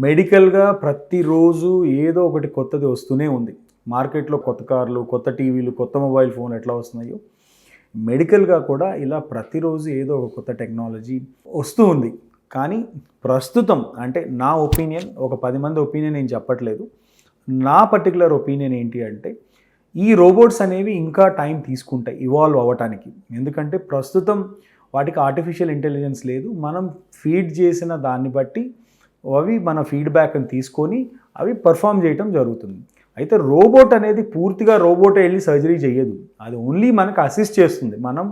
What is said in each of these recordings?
మెడికల్‌గా ప్రతిరోజు ఏదో ఒకటి కొత్తది వస్తూనే ఉంది. మార్కెట్‌లో కొత్త కార్లు, కొత్త టీవీలు, కొత్త మొబైల్ ఫోన్ ఎట్లా వస్తున్నాయో, మెడికల్‌గా కూడా ఇలా ప్రతిరోజు ఏదో ఒక కొత్త టెక్నాలజీ వస్తూ ఉంది. కానీ ప్రస్తుతం అంటే నా ఒపీనియన్, ఒక 10 మంది ఒపీనియన్ నేను చెప్పట్లేదు. నా పర్టిక్యులర్ ఒపీనియన్ ఏంటి అంటే, ఈ రోబోట్స్ అనేవి ఇంకా టైం తీసుకుంటాయి ఇవాల్వ్ అవ్వటానికి. ఎందుకంటే ప్రస్తుతం వాటికి ఆర్టిఫిషియల్ ఇంటెలిజెన్స్ లేదు. మనం ఫీడ్ చేసిన దాన్ని బట్టి అవి మన ఫీడ్‌బ్యాక్‌ని తీసుకొని అవి పెర్ఫార్మ్ చేయటం జరుగుతుంది. అయితే రోబోట్ అనేది పూర్తిగా రోబోటే ఎళ్లి సర్జరీ చెయ్యదు. అది ఓన్లీ మనకు అసిస్ట్ చేస్తుంది. మనం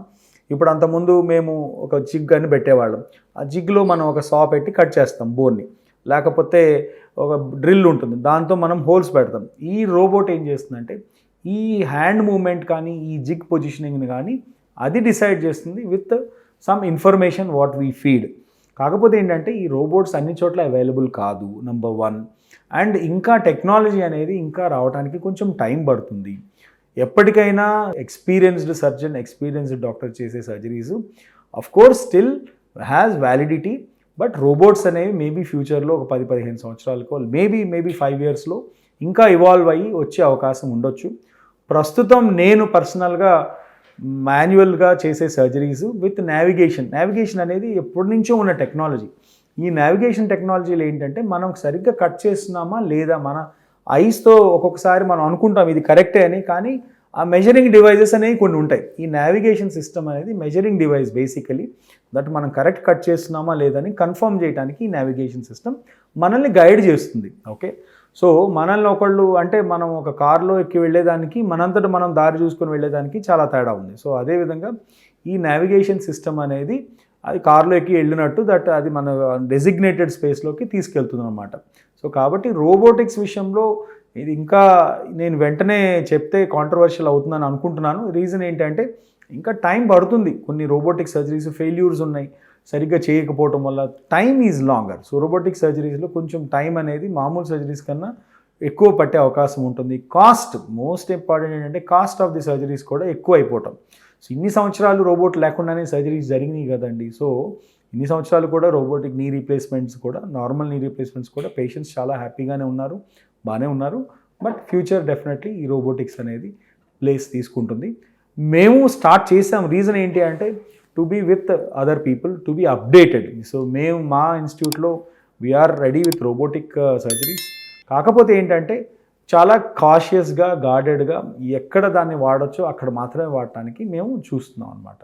ఇప్పుడు అంతకుముందు మేము ఒక జిగ్ అని పెట్టేవాళ్ళం. ఆ జిగ్‌లో మనం ఒక సా పెట్టి కట్ చేస్తాం బోన్‌ని. లేకపోతే ఒక డ్రిల్ ఉంటుంది. దాంతో మనం హోల్స్ పెడతాం. ఈ రోబోట్ ఏం చేస్తుందంటే, ఈ హ్యాండ్ మూవ్‌మెంట్ కానీ, ఈ జిగ్ పొజిషనింగ్‌ని కానీ అది డిసైడ్ చేస్తుంది with some information what we feed. కాకపోతే ఏంటంటే, ఈ రోబోట్స్ అన్ని చోట్ల అవైలబుల్ కాదు నంబర్ 1. అండ్ ఇంకా టెక్నాలజీ అనేది ఇంకా రావడానికి కొంచెం టైం పడుతుంది. ఎప్పటికైనా ఎక్స్‌పీరియన్స్‌డ్ సర్జన్, ఎక్స్‌పీరియన్స్‌డ్ డాక్టర్ చేసే surgeries of course still has validity. But robots అనేవి మేబీ ఫ్యూచర్‌లో ఒక 10-15 సంవత్సరాలకో మేబీ 5 ఇయర్స్‌లో ఇంకా ఇవాల్వ్ అయ్యి వచ్చే అవకాశం ఉండొచ్చు. ప్రస్తుతం నేను పర్సనల్‌గా మాన్యువల్‌గా చేసే సర్జరీస్ విత్ నావిగేషన్ అనేది ఎప్పటినుంచో ఉన్న టెక్నాలజీ. ఈ నావిగేషన్ టెక్నాలజీలో ఏంటంటే, మనం సరిగ్గా కట్ చేస్తున్నామా లేదా మన ఐస్‌తో ఒక్కొక్కసారి మనం అనుకుంటాం ఇది కరెక్టే అని, కానీ ఆ మెజరింగ్ డివైజెస్ అనేవి కొన్ని ఉంటాయి. ఈ నావిగేషన్ సిస్టమ్ అనేది మెజరింగ్ డివైస్ బేసికలీ దట్ మనం కరెక్ట్ కట్ చేస్తున్నామా లేదని కన్ఫర్మ్ చేయడానికి ఈ నావిగేషన్ సిస్టమ్ మనల్ని గైడ్ చేస్తుంది. ఓకే, సో మనల్ని ఒకళ్ళు అంటే మనం ఒక కార్లో ఎక్కి వెళ్ళేదానికి మనంతట మనం దారి చూసుకొని వెళ్ళేదానికి చాలా తేడా ఉంది. సో అదేవిధంగా ఈ నావిగేషన్ సిస్టమ్ అనేది అది కార్లో ఎక్కి వెళ్ళినట్టు దట్ అది మన డెసిగ్నేటెడ్ స్పేస్లోకి తీసుకెళ్తుంది అనమాట. సో కాబట్టి రోబోటిక్స్ విషయంలో ఇది ఇంకా నేను వెంటనే చెప్తే కాంట్రవర్షియల్ అవుతుందని అనుకుంటున్నాను. రీజన్ ఏంటంటే, ఇంకా టైం పడుతుంది. కొన్ని రోబోటిక్ సర్జరీస్ ఫెయిల్యూర్స్ ఉన్నాయి సరిగ్గా చేయకపోవటం వల్ల. Time is longer. So robotic సర్జరీస్లో కొంచెం టైం అనేది మామూలు సర్జరీస్ కన్నా ఎక్కువ పట్టే అవకాశం ఉంటుంది. కాస్ట్, మోస్ట్ ఇంపార్టెంట్ ఏంటంటే కాస్ట్ ఆఫ్ ది సర్జరీస్ కూడా ఎక్కువ అయిపోవటం. సో ఇన్ని సంవత్సరాలు రోబోట్ లేకుండానే సర్జరీస్ జరిగినాయి కదండి. సో ఇన్ని సంవత్సరాలు కూడా రోబోటిక్ నీ రీప్లేస్మెంట్స్ కూడా, నార్మల్ నీ రీప్లేస్మెంట్స్ కూడా పేషెంట్స్ చాలా హ్యాపీగానే ఉన్నారు, బాగానే ఉన్నారు. బట్ ఫ్యూచర్ డెఫినెట్లీ ఈ రోబోటిక్స్ అనేది ప్లేస్ తీసుకుంటుంది. మేము స్టార్ట్ చేసాం. రీజన్ ఏంటి అంటే, to be with other people, to be updated. So మేము మా ఇన్స్టిట్యూట్లో we are ready with robotic surgeries. కాకపోతే ఏంటంటే, చాలా కాషియస్గా, గార్డెడ్గా ఎక్కడ దాన్ని వాడచ్చో అక్కడ మాత్రమే వాడటానికి మేము చూస్తున్నాం అనమాట.